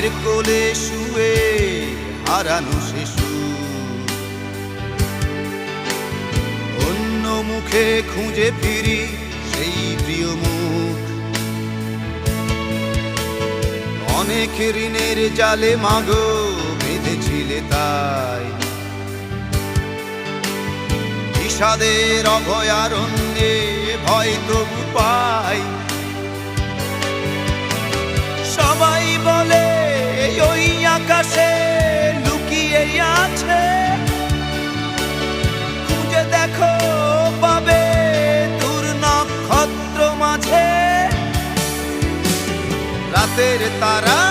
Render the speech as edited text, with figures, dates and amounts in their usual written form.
মায়ের কোলে শুয়ে হারানো শিশু, অন্য মুখে খুঁজে ফিরি সেই প্রিয় মুখ। অনেক ঋণের জালে মাগো বেঁধেছিলে তাই, বিষাদের অভয়ারণ্যে ভয় তবু পাই। সবাই বলে ওই আকাশে লুকিয়ে আছে, খুঁজে দেখো পাবে দূর নক্ষত্র মাঝে। রাতের তারা